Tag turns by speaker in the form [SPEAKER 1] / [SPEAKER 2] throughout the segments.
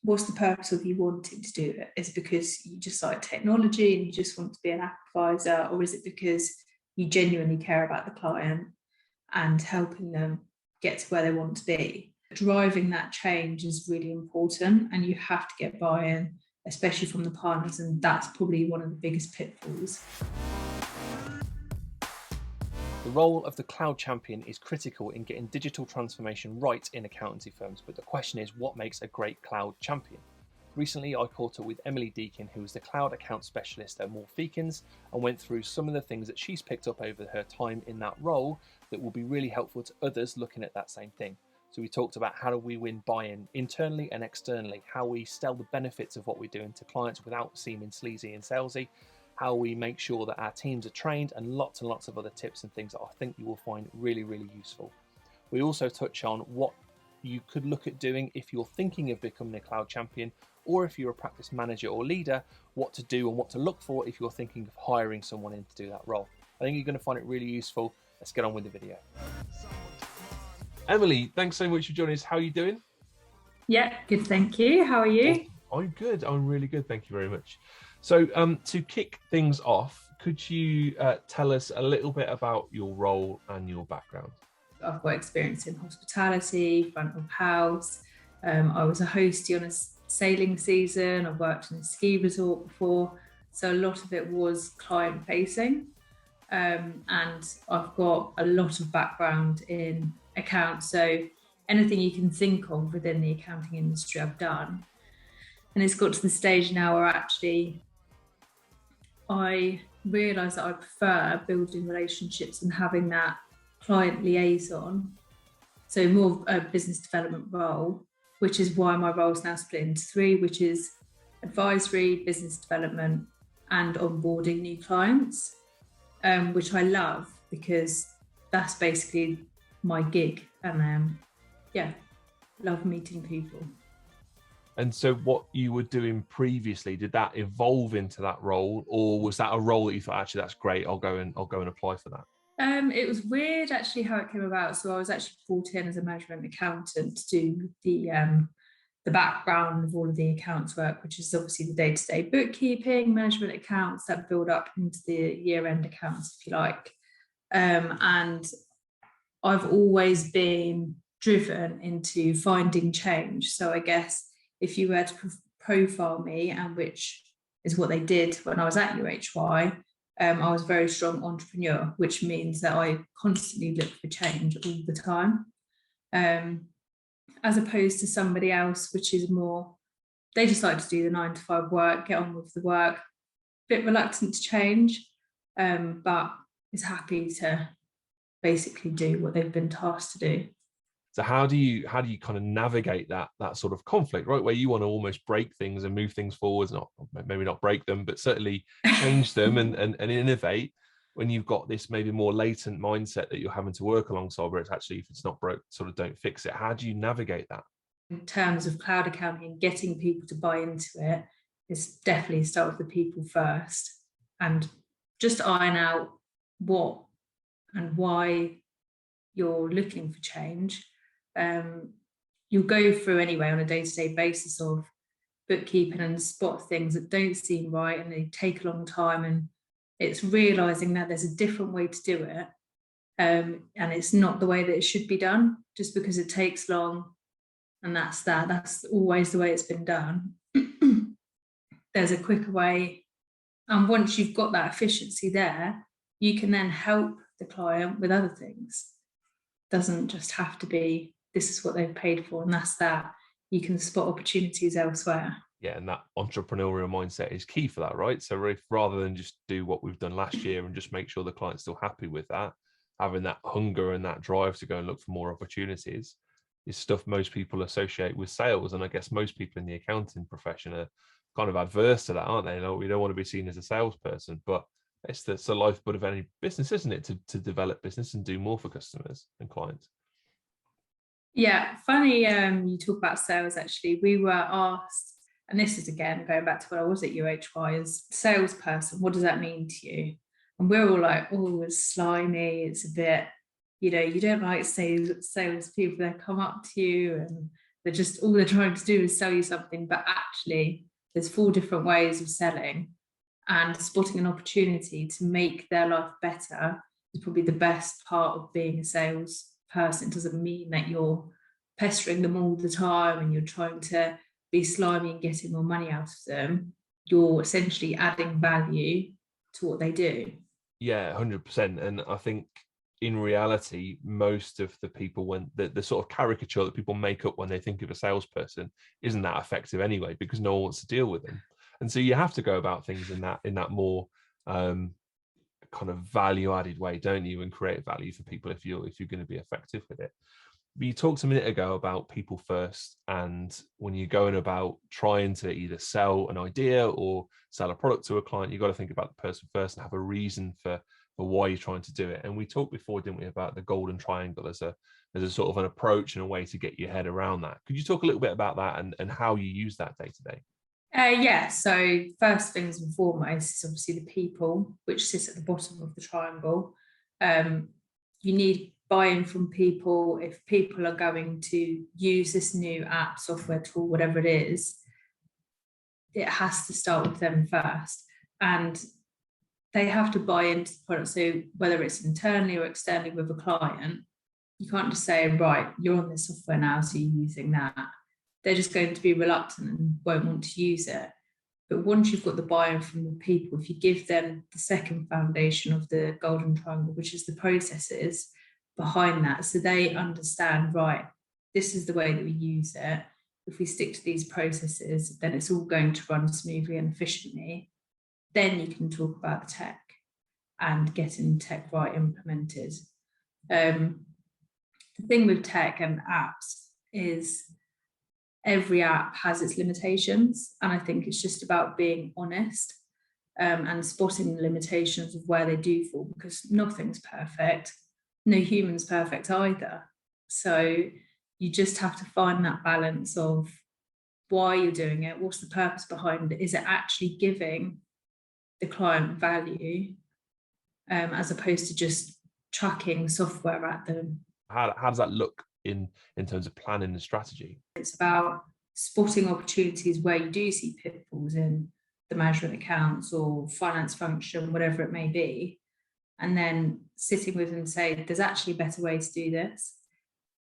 [SPEAKER 1] what's the purpose of you wanting to do it? Is it because you just like technology and you just want to be an app advisor, or is it because you genuinely care about the client and helping them get to where they want to be? Driving that change is really important, and you have to get buy-in, especially from the partners, and that's probably one of the biggest pitfalls.
[SPEAKER 2] The role of the cloud champion is critical in getting digital transformation right in accountancy firms, but the question is, what makes a great cloud champion? Recently, I caught up with Emily Deakin, who is the cloud account specialist at Moore Feakins, and went through some of the things that she's picked up over her time in that role that will be really helpful to others looking at that same thing. So we talked about how do we win buy-in internally and externally, how we sell the benefits of what we're doing to clients without seeming sleazy and salesy, how we make sure that our teams are trained, and lots of other tips and things that I think you will find really, really useful. We also touch on what you could look at doing if you're thinking of becoming a cloud champion, or if you're a practice manager or leader, what to do and what to look for if you're thinking of hiring someone in to do that role. I think you're going to find it really useful. Let's get on with the video. Emily, thanks so much for joining us. How are you doing?
[SPEAKER 1] Yeah, good, thank you. How are you?
[SPEAKER 2] I'm good. I'm really good. Thank you very much. So to kick things off, could you tell us a little bit about your role and your background?
[SPEAKER 1] I've got experience in hospitality, front of house. I was a hostie on a sailing season. I've worked in a ski resort before. So a lot of it was client facing. And I've got a lot of background in accounts. So anything you can think of within the accounting industry, I've done. And it's got to the stage now where actually I realise that I prefer building relationships and having that client liaison. So more of a business development role, which is why my role is now split into three, which is advisory, business development, and onboarding new clients, which I love because that's basically my gig. And love meeting people.
[SPEAKER 2] And so what you were doing previously, did that evolve into that role, or was that a role that you thought, actually, that's great, I'll go and apply for that?
[SPEAKER 1] It was weird actually how it came about. So I was actually brought in as a management accountant to do the background of all of the accounts work, which is obviously the day-to-day bookkeeping, management accounts that build up into the year-end accounts, if you like. And I've always been driven into finding change. So I guess if you were to profile me, and which is what they did when I was at UHY, I was a very strong entrepreneur, which means that I constantly look for change all the time, as opposed to somebody else, which is more, they just like to do the 9-to-5 work, get on with the work, bit reluctant to change, but is happy to basically do what they've been tasked to do.
[SPEAKER 2] So how do you kind of navigate that sort of conflict, right? Where you want to almost break things and move things forwards, maybe not break them, but certainly change them and innovate, when you've got this maybe more latent mindset that you're having to work alongside, where it's actually, if it's not broke, sort of don't fix it. How do you navigate that?
[SPEAKER 1] In terms of cloud accounting, getting people to buy into it is definitely start with the people first, and just iron out what and why you're looking for change. You'll go through anyway on a day-to-day basis of bookkeeping and spot things that don't seem right and they take a long time, and it's realizing that there's a different way to do it, and it's not the way that it should be done just because it takes long, and that's always the way it's been done. There's a quicker way, and once you've got that efficiency there, you can then help the client with other things. It doesn't just have to be this is what they've paid for, and that's that. You can spot opportunities elsewhere.
[SPEAKER 2] Yeah, and that entrepreneurial mindset is key for that, right? So rather than just do what we've done last year and just make sure the client's still happy with that, having that hunger and that drive to go and look for more opportunities is stuff most people associate with sales. And I guess most people in the accounting profession are kind of adverse to that, aren't they? We don't want to be seen as a salesperson, but it's the lifeblood of any business, isn't it? To develop business and do more for customers and clients.
[SPEAKER 1] Yeah, funny you talk about sales. Actually, we were asked, and this is again going back to when I was at UHY, as salesperson, what does that mean to you? And we're all like, oh, it's slimy, it's a bit, you don't like sales people that come up to you and They're trying to do is sell you something, but actually there's 4 different ways of selling, and spotting an opportunity to make their life better is probably the best part of being a sales person. It doesn't mean that you're pestering them all the time and you're trying to be slimy and getting more money out of them. You're essentially adding value to what they do.
[SPEAKER 3] Yeah, 100%. And I think in reality, most of the people, when the sort of caricature that people make up when they think of a salesperson isn't that effective anyway, because no one wants to deal with them. And so you have to go about things in that more kind of value added way, don't you, and create value for people if you're going to be effective with it. But you talked a minute ago about people first, and when you're going about trying to either sell an idea or sell a product to a client, you've got to think about the person first and have a reason for why you're trying to do it. And we talked before, didn't we, about the golden triangle as a sort of an approach and a way to get your head around that. Could you talk a little bit about that and how you use that day to day?
[SPEAKER 1] Yeah, so first things and foremost is obviously the people, which sits at the bottom of the triangle. You need buy-in from people. If people are going to use this new app, software, tool, whatever it is, it has to start with them first. And they have to buy into the product. So whether it's internally or externally with a client, you can't just say, right, you're on this software now, so you're using that. They're just going to be reluctant and won't want to use it. But once you've got the buy-in from the people, if you give them the second foundation of the golden triangle, which is the processes behind that, so they understand, right, this is the way that we use it. If we stick to these processes, then it's all going to run smoothly and efficiently. Then you can talk about the tech and getting tech right implemented. The thing with tech and apps is every app has its limitations, and I think it's just about being honest and spotting the limitations of where they do fall, because nothing's perfect. No human's perfect either. So you just have to find that balance of why you're doing it, what's the purpose behind it, is it actually giving the client value, as opposed to just chucking software at them.
[SPEAKER 3] How does that look in terms of planning and strategy?
[SPEAKER 1] It's about spotting opportunities where you do see pitfalls in the management accounts or finance function, whatever it may be, and then sitting with them and say, there's actually a better way to do this.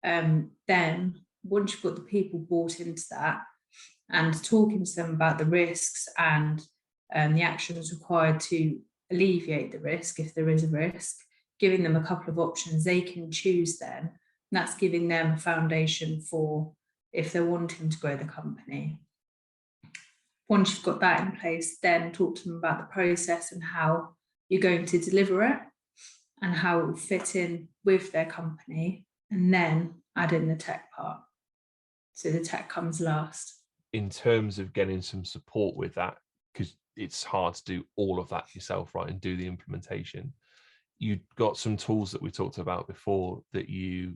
[SPEAKER 1] Then once you've got the people bought into that and talking to them about the risks and the actions required to alleviate the risk, if there is a risk, giving them a couple of options they can choose then. And that's giving them a foundation for if they're wanting to grow the company. Once you've got that in place, then talk to them about the process and how you're going to deliver it and how it will fit in with their company, and then add in the tech part. So the tech comes last.
[SPEAKER 3] In terms of getting some support with that, because it's hard to do all of that yourself, right, and do the implementation. You've got some tools that we talked about before that you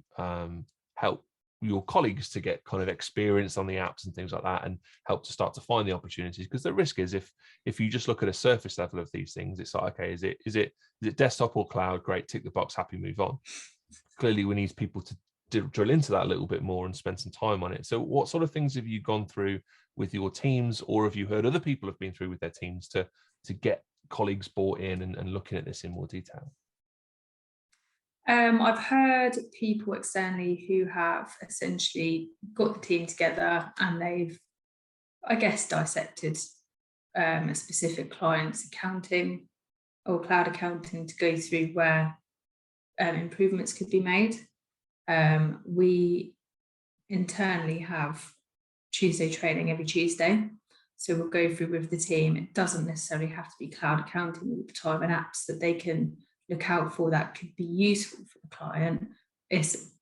[SPEAKER 3] help your colleagues to get kind of experience on the apps and things like that, and help to start to find the opportunities. Because the risk is if you just look at a surface level of these things, it's like, okay, is it desktop or cloud? Great, tick the box, happy, move on. Clearly, we need people to drill into that a little bit more and spend some time on it. So what sort of things have you gone through with your teams, or have you heard other people have been through with their teams to get colleagues bought in and looking at this in more detail?
[SPEAKER 1] I've heard people externally who have essentially got the team together and they've, I guess, dissected a specific client's accounting or cloud accounting to go through where improvements could be made. We internally have Tuesday training every Tuesday. So we'll go through with the team. It doesn't necessarily have to be cloud accounting all the time, and apps that they can look out for that could be useful for the client. It's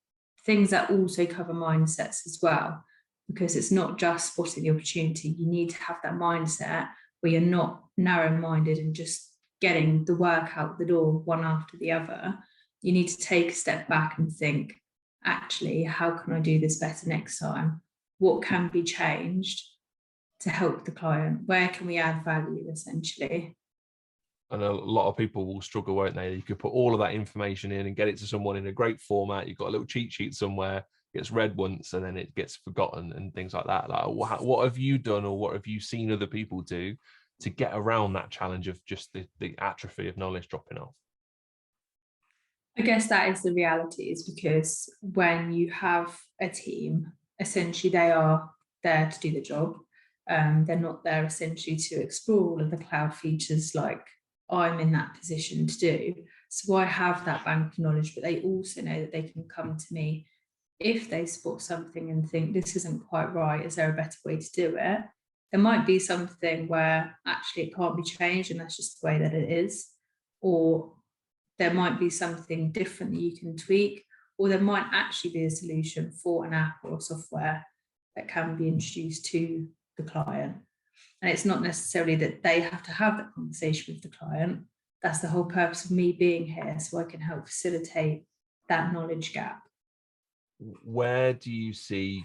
[SPEAKER 1] things that also cover mindsets as well, because it's not just spotting the opportunity. You need to have that mindset where you're not narrow-minded and just getting the work out the door one after the other. You need to take a step back and think, actually, how can I do this better next time? What can be changed to help the client? Where can we add value, essentially?
[SPEAKER 3] And a lot of people will struggle, won't they? You could put all of that information in and get it to someone in a great format. You've got a little cheat sheet somewhere, gets read once and then it gets forgotten and things like that. Like, what have you done, or what have you seen other people do to get around that challenge of just the atrophy of knowledge dropping off?
[SPEAKER 1] I guess that is the reality, is because when you have a team, essentially they are there to do the job. They're not there essentially to explore all of the cloud features like I'm in that position to do. So I have that bank of knowledge, but they also know that they can come to me if they spot something and think this isn't quite right. Is there a better way to do it? There might be something where actually it can't be changed and that's just the way that it is. Or there might be something different that you can tweak, or there might actually be a solution for an app or software that can be introduced to the client. And it's not necessarily that they have to have that conversation with the client. That's the whole purpose of me being here, so I can help facilitate that knowledge gap.
[SPEAKER 3] Where do you see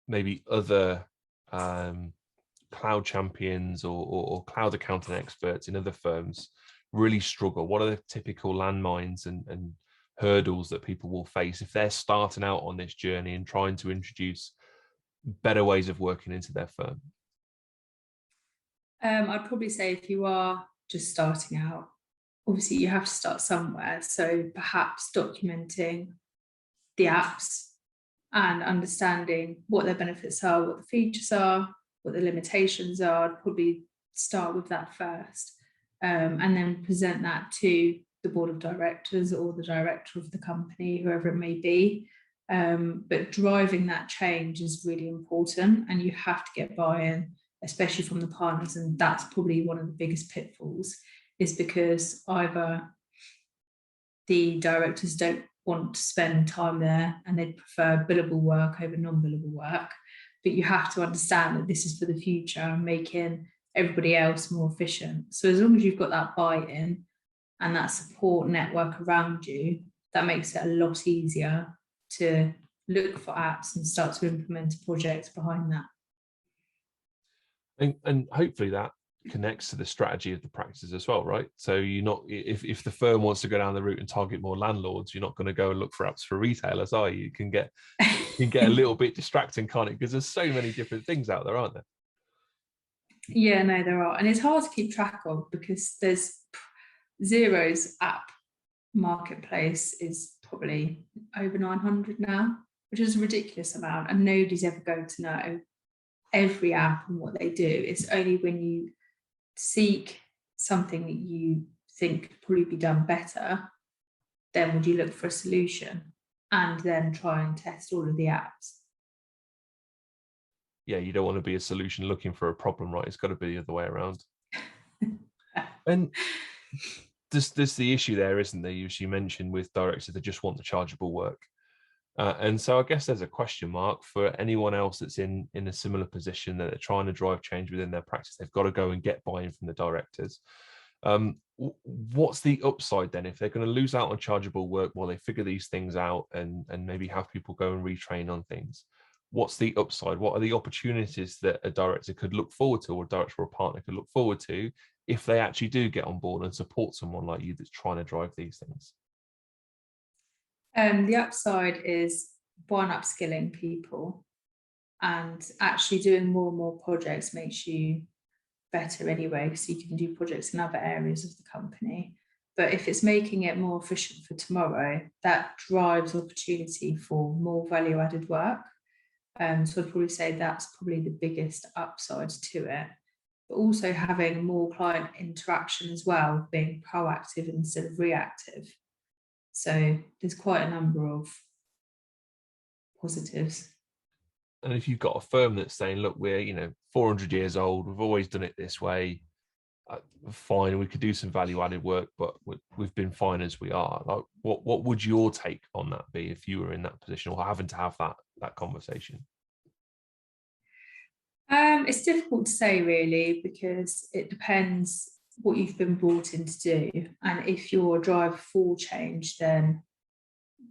[SPEAKER 3] maybe other cloud champions or cloud accounting experts in other firms really struggle? What are the typical landmines and hurdles that people will face if they're starting out on this journey and trying to introduce better ways of working into their firm?
[SPEAKER 1] I'd probably say if you are just starting out, obviously you have to start somewhere. So perhaps documenting the apps and understanding what their benefits are, what the features are, what the limitations are. I'd probably start with that first, and then present that to the board of directors or the director of the company, whoever it may be. But driving that change is really important, and you have to get buy-in, especially from the partners. And that's probably one of the biggest pitfalls, is because either the directors don't want to spend time there and they'd prefer billable work over non-billable work. But you have to understand that this is for the future and making everybody else more efficient. So as long as you've got that buy-in and that support network around you, that makes it a lot easier to look for apps and start to implement projects behind that.
[SPEAKER 3] And hopefully that connects to the strategy of the practices as well, right? So you're not, if the firm wants to go down the route and target more landlords, you're not going to go and look for apps for retailers, are you? You can get a little bit distracting, can't it? Because there's so many different things out there, aren't there?
[SPEAKER 1] Yeah, no, there are. And it's hard to keep track of because there's Xero's app marketplace is probably over 900 now, which is a ridiculous amount. And nobody's ever going to know every app and what they do. It's only when you seek something that you think could probably be done better, then would you look for a solution and then try and test all of the apps.
[SPEAKER 3] Yeah, you don't want to be a solution looking for a problem, right? It's got to be the other way around. And there's the issue there, isn't there? You mentioned with directors that just want the chargeable work. And so I guess there's a question mark for anyone else that's in a similar position, that they're trying to drive change within their practice. They've got to go and get buy-in from the directors. What's the upside then if they're going to lose out on chargeable work while they figure these things out and maybe have people go and retrain on things? What's the upside? What are the opportunities that a director could look forward to, or a director or a partner could look forward to, if they actually do get on board and support someone like you that's trying to drive these things?
[SPEAKER 1] The upside is one, upskilling people, and actually doing more and more projects makes you better anyway, so you can do projects in other areas of the company. But if it's making it more efficient for tomorrow, that drives opportunity for more value added work. So I'd probably say that's probably the biggest upside to it. But also having more client interaction as well, being proactive instead of reactive. So there's quite a number of positives.
[SPEAKER 3] And if you've got a firm that's saying, look, we're 400 years old, we've always done it this way, fine, we could do some value added work, but we've been fine as we are. Like, what would your take on that be if you were in that position, or having to have that conversation?
[SPEAKER 1] It's difficult to say really, because it depends what you've been brought in to do. And if you're a driver for change, then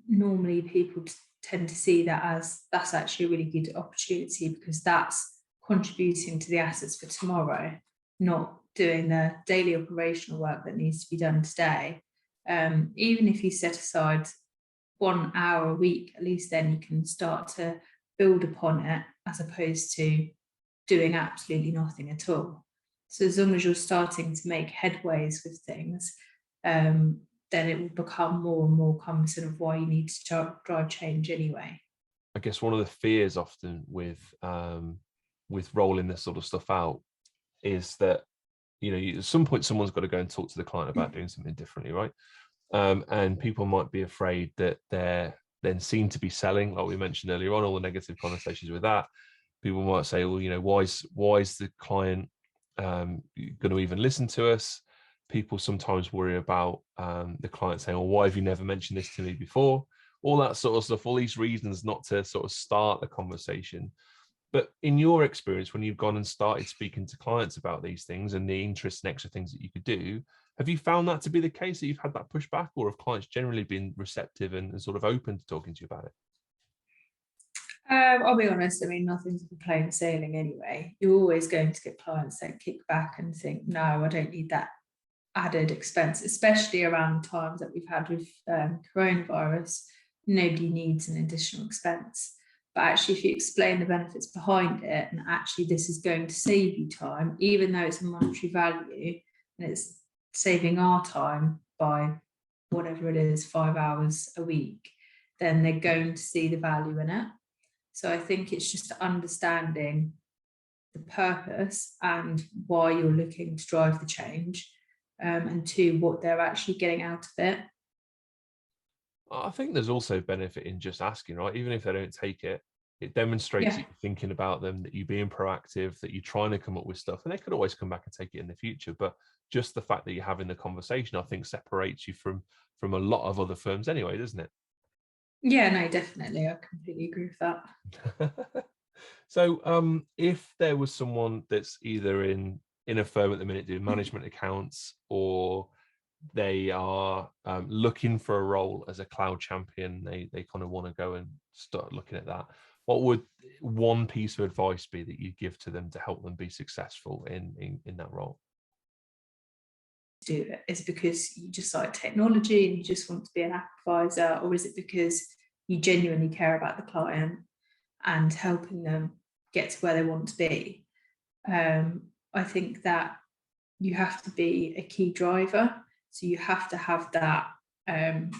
[SPEAKER 1] normally people tend to see that as that's actually a really good opportunity, because that's contributing to the assets for tomorrow, not doing the daily operational work that needs to be done today. Even if you set aside 1 hour a week, at least then you can start to build upon it, as opposed to doing absolutely nothing at all. So as long as you're starting to make headways with things, then it will become more and more cognizant of why you need to drive change anyway.
[SPEAKER 3] I guess one of the fears often with rolling this sort of stuff out is that, at some point someone's got to go and talk to the client about doing something differently, right? And people might be afraid that they're then seen to be selling, like we mentioned earlier on, all the negative connotations with that. People might say, well, why is the client going to even listen to us? People sometimes worry about the client saying, well, why have you never mentioned this to me before? All that sort of stuff, all these reasons not to sort of start the conversation. But in your experience, when you've gone and started speaking to clients about these things and the interests and extra things that you could do, have you found that to be the case, that you've had that pushback, or have clients generally been receptive and sort of open to talking to you about it?
[SPEAKER 1] I'll be honest, I mean, nothing's plain sailing anyway. You're always going to get clients that kick back and think, no, I don't need that added expense, especially around times that we've had with coronavirus. Nobody needs an additional expense. But actually, if you explain the benefits behind it, and actually this is going to save you time, even though it's a monetary value, and it's saving our time by whatever it is, 5 hours a week, then they're going to see the value in it. So I think it's just understanding the purpose and why you're looking to drive the change, and two, what they're actually getting out of it.
[SPEAKER 3] I think there's also benefit in just asking, right? Even if they don't take it, it demonstrates that you're thinking about them, that you're being proactive, that you're trying to come up with stuff, and they could always come back and take it in the future. But just the fact that you're having the conversation, I think, separates you from a lot of other firms anyway, doesn't it?
[SPEAKER 1] Yeah, no, definitely. I completely agree with that.
[SPEAKER 3] So if there was someone that's either in a firm at the minute doing management accounts, or they are looking for a role as a cloud champion, they kind of want to go and start looking at that, what would one piece of advice be that you give to them to help them be successful in that role?
[SPEAKER 1] Do it? Is it because you just like technology and you just want to be an app advisor, or is it because you genuinely care about the client and helping them get to where they want to be? I think that you have to be a key driver. So you have to have that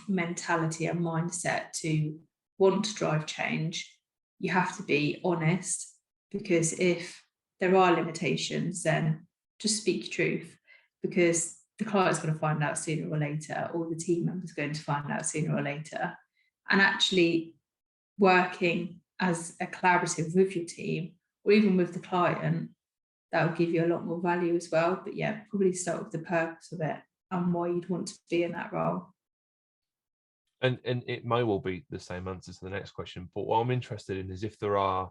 [SPEAKER 1] mentality and mindset to want to drive change. You have to be honest, because if there are limitations, then just speak truth, because the client's going to find out sooner or later, or the team member's going to find out sooner or later. And actually working as a collaborative with your team, or even with the client, that will give you a lot more value as well. But yeah, probably start with the purpose of it and why you'd want to be in that role.
[SPEAKER 3] And it may well be the same answer to the next question, but what I'm interested in is if there are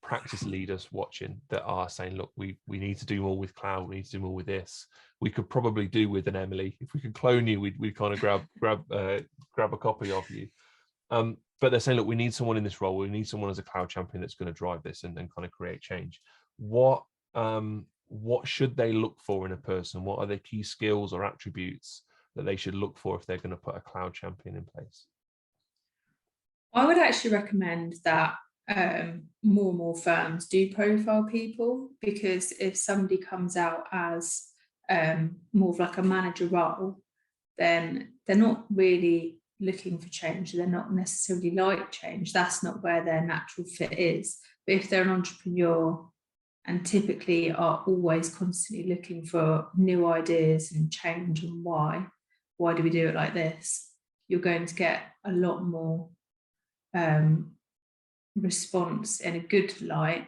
[SPEAKER 3] practice leaders watching that are saying, look, we need to do more with cloud, we need to do more with this. We could probably do with an Emily. If we could clone you, we'd kind of grab a copy of you. But they're saying, look, we need someone in this role. We need someone as a cloud champion that's going to drive this and kind of create change. What should they look for in a person? What are the key skills or attributes that they should look for if they're going to put a cloud champion in place?
[SPEAKER 1] I would actually recommend that more and more firms do profile people, because if somebody comes out as more of like a manager role, then they're not really looking for change. They're not necessarily like change. That's not where their natural fit is. But if they're an entrepreneur and typically are always constantly looking for new ideas and change, and why do we do it like this, you're going to get a lot more response in a good light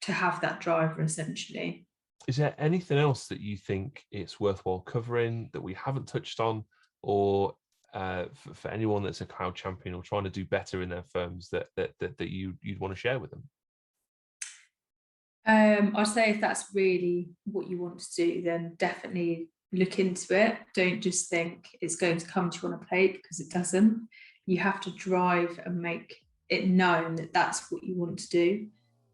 [SPEAKER 1] to have that driver, essentially.
[SPEAKER 3] Is there anything else that you think it's worthwhile covering that we haven't touched on, or for anyone that's a cloud champion or trying to do better in their firms that you'd want to share with them?
[SPEAKER 1] I'd say if that's really what you want to do, then definitely look into it. Don't just think it's going to come to you on a plate, because it doesn't. You have to drive and make it known that that's what you want to do.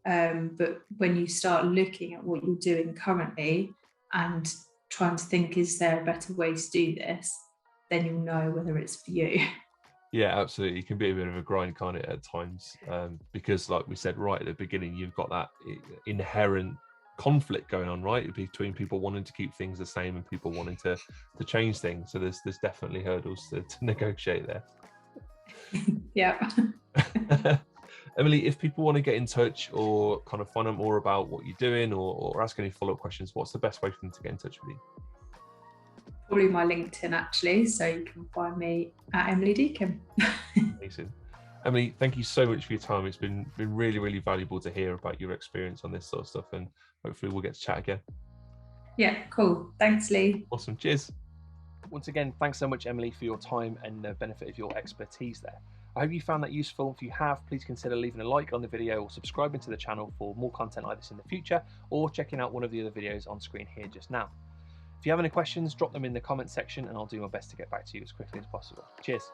[SPEAKER 1] But when you start looking at what you're doing currently and trying to think, is there a better way to do this, then you'll know whether it's for you.
[SPEAKER 3] Yeah, absolutely. It can be a bit of a grind, can't it, at times? Because, like we said right at the beginning, you've got that inherent conflict going on, right, between people wanting to keep things the same and people wanting to change things. So there's definitely hurdles to negotiate there.
[SPEAKER 1] Yeah.
[SPEAKER 3] Emily, if people want to get in touch or kind of find out more about what you're doing or ask any follow-up questions, what's the best way for them to get in touch with you?
[SPEAKER 1] Probably my LinkedIn, actually, so you can find me at Emily Deakin.
[SPEAKER 3] Amazing. Emily, thank you so much for your time. It's been really, really valuable to hear about your experience on this sort of stuff, and hopefully we'll get to chat again.
[SPEAKER 1] Yeah, cool. Thanks, Lee.
[SPEAKER 3] Awesome. Cheers.
[SPEAKER 2] Once again, thanks so much, Emily, for your time and the benefit of your expertise there. I hope you found that useful. If you have, please consider leaving a like on the video or subscribing to the channel for more content like this in the future, or checking out one of the other videos on screen here just now. If you have any questions, drop them in the comments section and I'll do my best to get back to you as quickly as possible. Cheers.